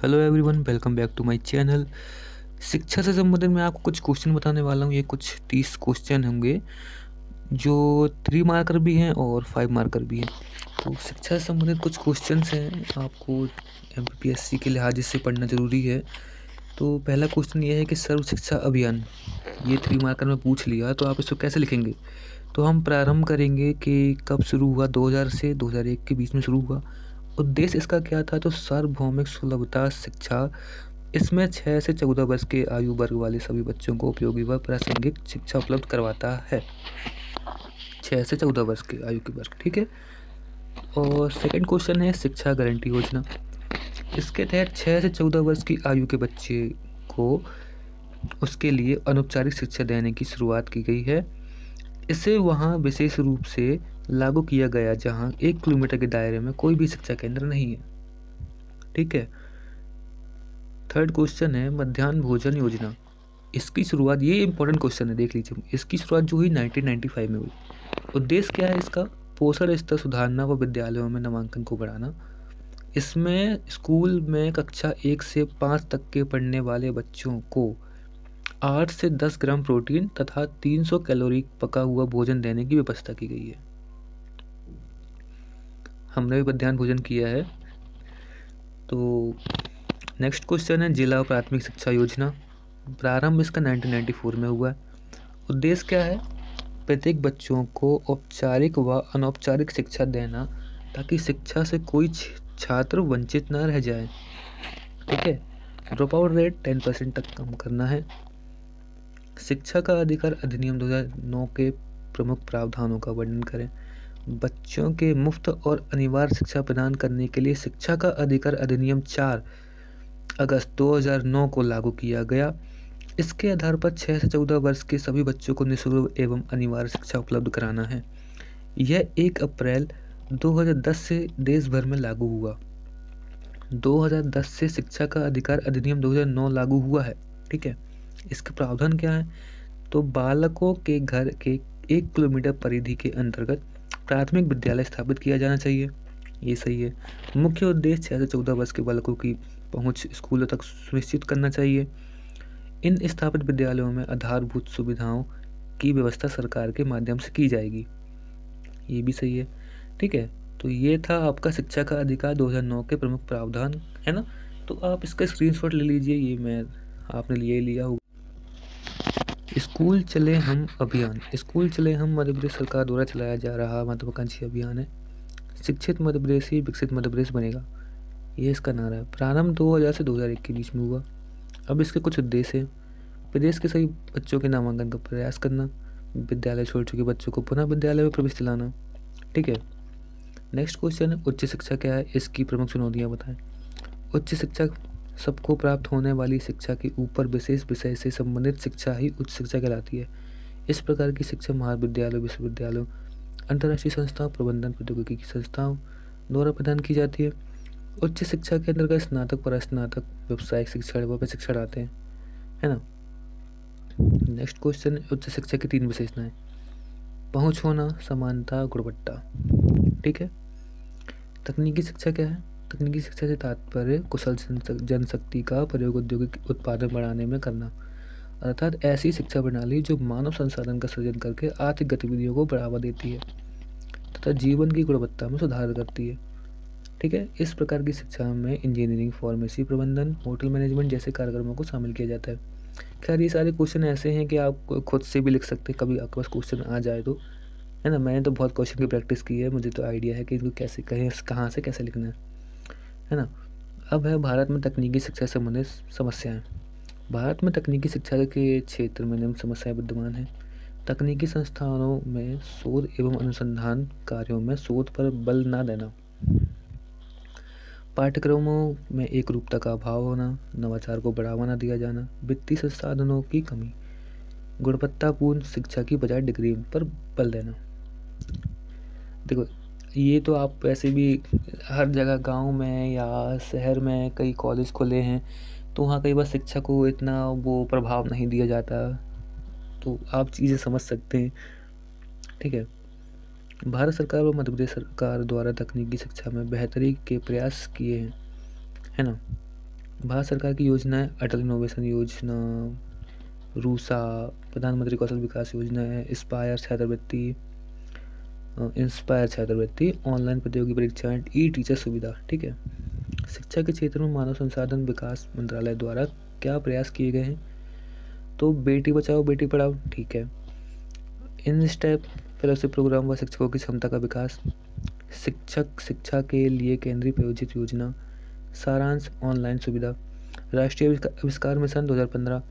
Hello everyone, welcome back to my channel. शिक्षा से संबंधित मैं आपको कुछ क्वेश्चन बताने वाला हूँ। ये कुछ 30 क्वेश्चन होंगे जो 3 मार्कर भी हैं और 5 मार्कर भी हैं। तो शिक्षा से संबंधित कुछ क्वेश्चंस हैं, आपको एमपीपीएससी के लिहाज से पढ़ना ज़रूरी है। तो पहला क्वेश्चन ये है कि सर्व शिक्षा अभियान, ये 3 मार्कर में पूछ लिया तो आप इसको कैसे लिखेंगे। तो हम प्रारंभ करेंगे कि कब शुरू हुआ, 2000 से 2001 के बीच में शुरू हुआ। उद्देश्य इसका क्या था, तो सार्वभौमिक सुलभता शिक्षा। इसमें 6 से 14 वर्ष के आयु वर्ग वाले सभी बच्चों को उपयोगी व प्रासंगिक शिक्षा उपलब्ध करवाता है। 6 से 14 वर्ष के आयु के वर्ग, ठीक है। और सेकंड क्वेश्चन है शिक्षा गारंटी योजना। इसके तहत 6 से 14 वर्ष की आयु के बच्चे को उसके लिए अनौपचारिक शिक्षा देने की शुरुआत की गई है। इसे वहाँ विशेष रूप से लागू किया गया जहाँ 1 किलोमीटर के दायरे में कोई भी शिक्षा केंद्र नहीं है, ठीक है। थर्ड क्वेश्चन है मध्याह्न भोजन योजना। इसकी शुरुआत, ये इंपॉर्टेंट क्वेश्चन है, देख लीजिए। इसकी शुरुआत जो हुई 1995 में हुई। उद्देश्य क्या है इसका, पोषण स्तर सुधारना व विद्यालयों में नामांकन को बढ़ाना। इसमें स्कूल में कक्षा 1 से 5 तक के पढ़ने वाले बच्चों को 8 से 10 ग्राम प्रोटीन तथा 300 कैलोरी पका हुआ भोजन देने की व्यवस्था की गई है। हमने भी मध्याह्न भोजन किया है। तो नेक्स्ट क्वेश्चन है जिला प्राथमिक शिक्षा योजना। प्रारंभ इसका 1994 में हुआ। उद्देश्य क्या है, प्रत्येक बच्चों को औपचारिक व अनौपचारिक शिक्षा देना ताकि शिक्षा से कोई छात्र वंचित न रह जाए, ठीक है। ड्रॉप आउट रेट 10% तक कम करना है। शिक्षा का अधिकार अधिनियम 2009 के प्रमुख प्रावधानों का वर्णन करें। बच्चों के मुफ्त और अनिवार्य शिक्षा प्रदान करने के लिए शिक्षा का अधिकार अधिनियम 4 अगस्त 2009 को लागू किया गया। इसके आधार पर 6 से 14 वर्ष के सभी बच्चों को निःशुल्क एवं अनिवार्य शिक्षा उपलब्ध कराना है। यह 1 अप्रैल 2010 से देश भर में लागू हुआ। 2010 से शिक्षा का अधिकार अधिनियम 2009 लागू हुआ है, ठीक है। इसके प्रावधान क्या है, तो बालकों के घर के 1 किलोमीटर परिधि के अंतर्गत प्राथमिक विद्यालय स्थापित किया जाना चाहिए, ये सही है। मुख्य उद्देश्य 6 से 14 वर्ष के बालकों की पहुंच स्कूलों तक सुनिश्चित करना चाहिए। इन स्थापित विद्यालयों में आधारभूत सुविधाओं की व्यवस्था सरकार के माध्यम से की जाएगी, ये भी सही है, ठीक है। तो ये था आपका शिक्षा का अधिकार 2009 के प्रमुख प्रावधान, है ना। तो आप इसका स्क्रीनशॉट ले लीजिए, ये मैं आपने लिए लिया होगा। स्कूल चले हम अभियान। स्कूल चले हम मध्य प्रदेश सरकार द्वारा चलाया जा रहा महत्वाकांक्षी अभियान है। शिक्षित मध्य प्रदेश ही विकसित मध्य प्रदेश बनेगा, ये इसका नारा है। प्रारंभ 2000 से 2001 के बीच में हुआ। अब इसके कुछ उद्देश्य हैं। प्रदेश के सभी बच्चों के नामांकन का प्रयास करना, विद्यालय छोड़ चुके बच्चों को पुनः विद्यालय में प्रवेश दिलाना, ठीक है। नेक्स्ट क्वेश्चन है उच्च शिक्षा क्या है, इसकी प्रमुख चुनौतियाँ बताएं। उच्च शिक्षा सबको प्राप्त होने वाली शिक्षा के ऊपर विशेष विषय से संबंधित शिक्षा ही उच्च शिक्षा कहलाती है। इस प्रकार की शिक्षा महाविद्यालयों, विश्वविद्यालयों, अंतर्राष्ट्रीय संस्थाओं, प्रबंधन प्रौद्योगिकी की संस्थाओं द्वारा प्रदान की जाती है। उच्च शिक्षा के अंतर्गत स्नातक, परास्नातक, व्यावसायिक शिक्षण व प्रशिक्षण आते हैं, है ना। नेक्स्ट क्वेश्चन, उच्च शिक्षा की 3 विशेषताएं। पहुंच होना, समानता, गुणवत्ता, ठीक है। तकनीकी शिक्षा क्या है, तकनीकी शिक्षा से तात्पर्य कुशल जनशक्ति का प्रयोग औद्योगिक उत्पादन बढ़ाने में करना, अर्थात ऐसी शिक्षा प्रणाली जो मानव संसाधन का सृजन करके आर्थिक गतिविधियों को बढ़ावा देती है तथा जीवन की गुणवत्ता में सुधार करती है, ठीक है। इस प्रकार की शिक्षा में इंजीनियरिंग, फार्मेसी, प्रबंधन, होटल मैनेजमेंट जैसे कार्यक्रमों को शामिल किया जाता है। खैर ये सारे क्वेश्चन ऐसे हैं कि आप खुद से भी लिख सकते हैं, कभी आपके पास क्वेश्चन आ जाए तो, है ना। मैंने तो बहुत क्वेश्चन की प्रैक्टिस की है, मुझे तो आइडिया है कि इनको कैसे कहें, कहाँ से कैसे लिखना है ना। अब है भारत में तकनीकी शिक्षा से संबंधित समस्याएं। भारत में तकनीकी शिक्षा के क्षेत्र में निम्न समस्याएं विद्यमान हैं। तकनीकी संस्थानों में शोध एवं अनुसंधान कार्यों में शोध पर बल न देना, पाठ्यक्रमों में एक रूपता का अभाव होना, नवाचार को बढ़ावा न दिया जाना, वित्तीय संसाधनों की कमी, गुणवत्तापूर्ण शिक्षा की बजाय डिग्री पर बल देना। देखो ये तो आप वैसे भी हर जगह गांव में या शहर में कई कॉलेज खुले हैं, तो वहाँ कई बार शिक्षा को इतना वो प्रभाव नहीं दिया जाता, तो आप चीज़ें समझ सकते हैं, ठीक है। भारत सरकार व मध्य प्रदेश सरकार द्वारा तकनीकी शिक्षा में बेहतरी के प्रयास किए हैं, है ना। भारत सरकार की योजनाएं अटल इनोवेशन योजना, रूसा, प्रधानमंत्री कौशल विकास योजना है, इंस्पायर छात्रवृत्ति, ऑनलाइन प्रतियोगी परीक्षाएं, ई टीचर सुविधा। ठीक है। शिक्षा के क्षेत्र में मानव संसाधन विकास मंत्रालय द्वारा क्या प्रयास किए गए हैं? तो बेटी बचाओ बेटी पढ़ाओ। ठीक है। इन स्टेप फेलोशिप प्रोग्राम व शिक्षकों की क्षमता का विकास, शिक्षक शिक्षा के लिए केंद्रीय प्रायोजित योजना, सारांश ऑनलाइन सुविधा, राष्ट्रीय आविष्कार मिशन 2015,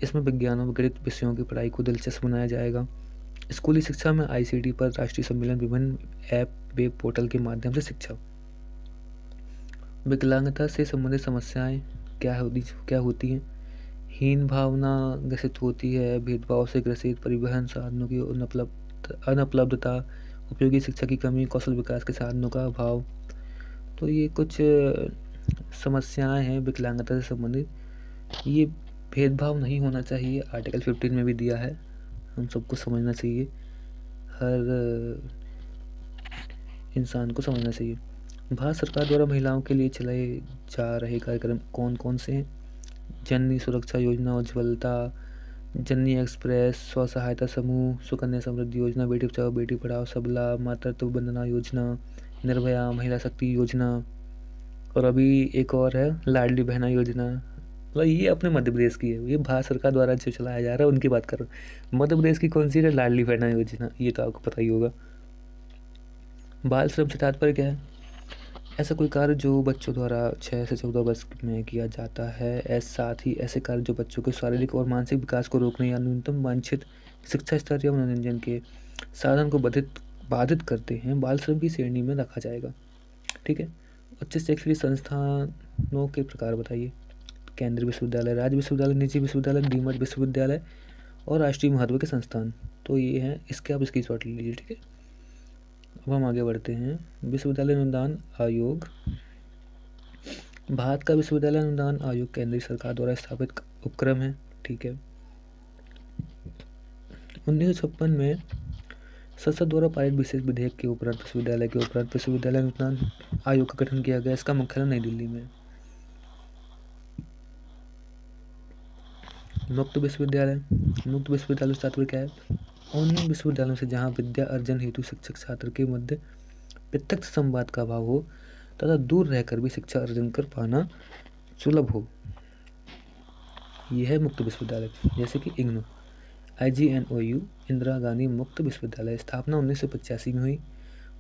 इसमें विज्ञान व गणित विषयों की पढ़ाई को दिलचस्प बनाया जाएगा। स्कूली शिक्षा में ICT पर राष्ट्रीय सम्मेलन, विभिन्न ऐप वेब पोर्टल के माध्यम से शिक्षा। विकलांगता से संबंधित समस्याएं क्या होती हैं? हीन भावना ग्रसित होती है, भेदभाव से ग्रसित, परिवहन साधनों की अनुपलब्धता, उपयोगी शिक्षा की कमी, कौशल विकास के साधनों का अभाव। तो ये कुछ समस्याएं हैं विकलांगता से संबंधित। ये भेदभाव नहीं होना चाहिए, आर्टिकल 15 में भी दिया है, हम सबको समझना चाहिए, हर इंसान को समझना चाहिए। भारत सरकार द्वारा महिलाओं के लिए चलाए जा रहे कार्यक्रम कौन कौन से हैं? जननी सुरक्षा योजना, उज्ज्वलता, जननी एक्सप्रेस, स्व सहायता समूह, सुकन्या समृद्धि योजना, बेटी बचाओ बेटी पढ़ाओ, सबला, मातृत्व वंदना योजना, निर्भया महिला शक्ति योजना, और अभी एक और है लाडली बहना योजना। मतलब ये अपने मध्य प्रदेश की है, ये भारत सरकार द्वारा जो चलाया जा रहा है उनकी बात कर रहा हूँ। मध्य प्रदेश की कौन सी है? लाडली बहना योजना, ये तो आपको पता ही होगा। बाल श्रम से तात्पर्य क्या है? ऐसा कोई कार्य जो बच्चों द्वारा 6 से 14 वर्ष में किया जाता है, साथ ही ऐसे कार्य जो बच्चों के शारीरिक और मानसिक विकास को रोकने या न्यूनतम वांछित शिक्षा स्तर या मनोरंजन के साधन को बाधित करते हैं, बाल श्रम की श्रेणी में रखा जाएगा। ठीक है। उच्च शैक्षणिक संस्थानों के प्रकार बताइए। केंद्रीय विश्वविद्यालय, राज्य विश्वविद्यालय, निजी विश्वविद्यालय, डीम्ड विश्वविद्यालय और राष्ट्रीय महत्व के संस्थान। तो ये हैं, इसके आप स्क्रीनशॉट ले लीजिए। ठीक है। अब हम आगे बढ़ते हैं। विश्वविद्यालय अनुदान आयोग। भारत का विश्वविद्यालय अनुदान आयोग केंद्र सरकार द्वारा स्थापित उपक्रम है। ठीक है। 1956 में संसद द्वारा पारित विशेष विधेयक के उपरांत विश्वविद्यालय अनुदान आयोग का गठन किया गया। इसका मुख्यालय नई दिल्ली में। मुक्त विश्वविद्यालय से तात्पर्य क्या है? उन विश्वविद्यालयों से जहाँ विद्या अर्जन हेतु शिक्षक छात्र के मध्य प्रत्यक्ष संवाद का अभाव हो तथा दूर रहकर भी शिक्षा अर्जन कर पाना सुलभ हो, यह है मुक्त विश्वविद्यालय। जैसे कि इग्नू, IGNOU, इंदिरा गांधी मुक्त विश्वविद्यालय, स्थापना 1985 में हुई।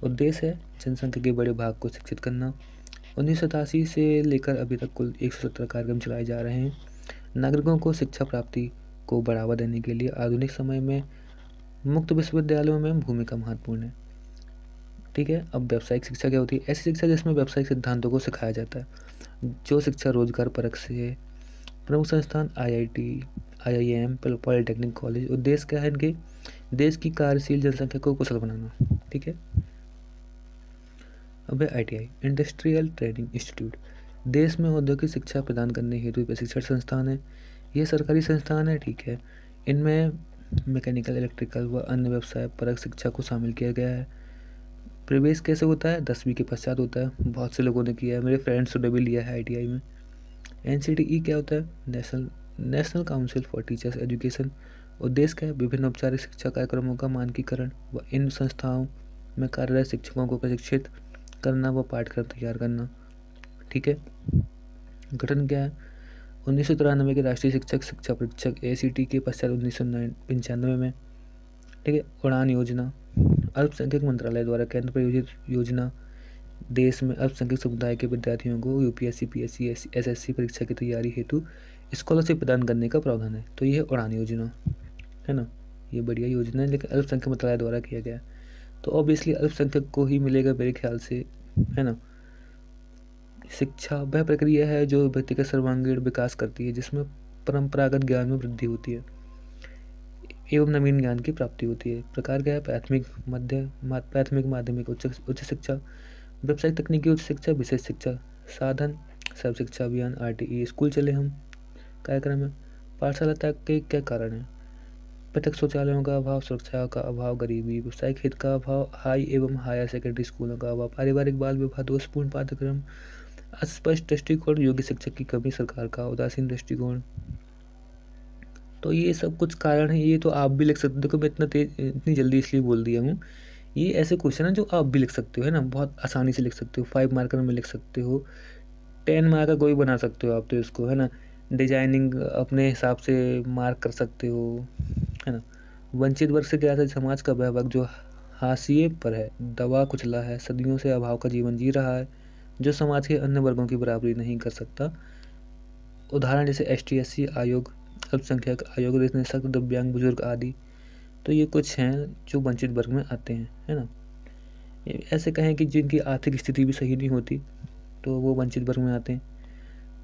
उद्देश्य है जनसंख्या के बड़े भाग को शिक्षित करना। 1987 से लेकर अभी तक कुल 117 कार्यक्रम चलाए जा रहे हैं। नागरिकों को शिक्षा प्राप्ति को बढ़ावा देने के लिए आधुनिक समय में मुक्त विश्वविद्यालयों में भूमिका महत्वपूर्ण है। ठीक है। अब व्यावसायिक शिक्षा क्या होती है? ऐसी शिक्षा जिसमें व्यावसायिक सिद्धांतों को सिखाया जाता है, जो शिक्षा रोजगार परक से है। प्रमुख संस्थान IIT, IIM, पॉलिटेक्निक कॉलेज। उद्देश्य क्या है इनके? देश की कार्यशील जनसंख्या को कुशल बनाना। ठीक है। अब है ITI, इंडस्ट्रियल ट्रेनिंग इंस्टीट्यूट, देश में औद्योगिक शिक्षा प्रदान करने हेतु प्रशिक्षण संस्थान है। ये सरकारी संस्थान है। ठीक है। इनमें मैकेनिकल, इलेक्ट्रिकल व अन्य व्यवसाय परक शिक्षा को शामिल किया गया है। प्रवेश कैसे होता है? 10वीं के पश्चात होता है। बहुत से लोगों ने किया है, मेरे फ्रेंड्स ने भी लिया है ITI में। NCTE क्या होता है? National council for teachers education. उद्देश्य क्या है? विभिन्न औपचारिक शिक्षा कार्यक्रमों का मानकीकरण व इन संस्थाओं में कार्यरत शिक्षकों को प्रशिक्षित करना व पाठ्यक्रम तैयार करना। ठीक है। गठन क्या है? 1993 के राष्ट्रीय शिक्षा परीक्षक ACT के पश्चात 1995 में। ठीक है। उड़ान योजना, अल्पसंख्यक मंत्रालय द्वारा केंद्र प्रायोजित योजना, देश में अल्पसंख्यक समुदाय के विद्यार्थियों को UPSC, PSC, SSC परीक्षा की तैयारी हेतु स्कॉलरशिप प्रदान करने का प्रावधान है। तो ये है उड़ान योजना, है ना। ये बढ़िया योजना है, लेकिन अल्पसंख्यक मंत्रालय द्वारा किया गया। तो ऑब्वियसली अल्पसंख्यक को ही मिलेगा मेरे ख्याल से, है ना। शिक्षा वह प्रक्रिया है जो व्यक्ति का सर्वांगीण विकास करती है, जिसमें परंपरागत ज्ञान में वृद्धि होती है एवं नवीन ज्ञान की प्राप्ति होती है। प्रकार क्या है? प्राथमिक, माध्यमिक, उच्च शिक्षा, व्यावसायिक तकनीकी उच्च शिक्षा, विशेष शिक्षा। साधन, सर्व शिक्षा अभियान, RTE, स्कूल चले हम कार्यक्रम है। पाठशाला तक के क्या कारण है? पृथक शौचालयों का अभाव, सुरक्षा का अभाव, गरीबी, व्यावसायिक हित का अभाव, हाई एवं हायर सेकेंडरी स्कूलों का अभाव, पारिवारिक बाल विवाह, दोषपूर्ण पाठ्यक्रम, अस्पष्ट दृष्टिकोण, योग्य शिक्षक की कमी, सरकार का उदासीन दृष्टिकोण। तो ये सब कुछ कारण है, ये तो आप भी लिख सकते हो। देखो मैं इतनी जल्दी इसलिए बोल दिया हूँ, ये ऐसे क्वेश्चन है जो आप भी लिख सकते हो, है ना, बहुत आसानी से लिख सकते हो। 5 मार्कर में लिख सकते हो, 10 मार्क का कोई बना सकते हो आप तो इसको, है ना। डिजाइनिंग अपने हिसाब से मार्क कर सकते हो, है ना। वंचित वर्ग से क्या है, समाज का वह वर्ग जो हाशिए पर है, दबा कुचला है, सदियों से अभाव का जीवन जी रहा है, जो समाज के अन्य वर्गों की बराबरी नहीं कर सकता। उदाहरण जैसे ST SC आयोग, अल्पसंख्यक आयोग, निःशक्त, दिव्यांग, बुजुर्ग आदि। तो ये कुछ हैं जो वंचित वर्ग में आते हैं, है ना। ऐसे कहें कि जिनकी आर्थिक स्थिति भी सही नहीं होती, तो वो वंचित वर्ग में आते हैं।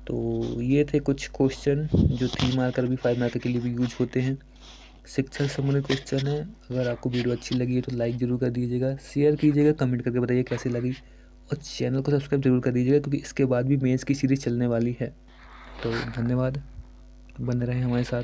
तो ये थे कुछ क्वेश्चन जो 3 मार्कर भी 5 मार्कर के लिए भी यूज होते हैं। शिक्षा से संबंधित क्वेश्चन है। अगर आपको वीडियो अच्छी लगी है तो लाइक ज़रूर कर दीजिएगा, शेयर कीजिएगा, कमेंट करके बताइए कैसे लगी, और चैनल को सब्सक्राइब जरूर कर दीजिएगा, क्योंकि इसके बाद भी मेंस की सीरीज़ चलने वाली है। तो धन्यवाद, बने रहें हमारे साथ।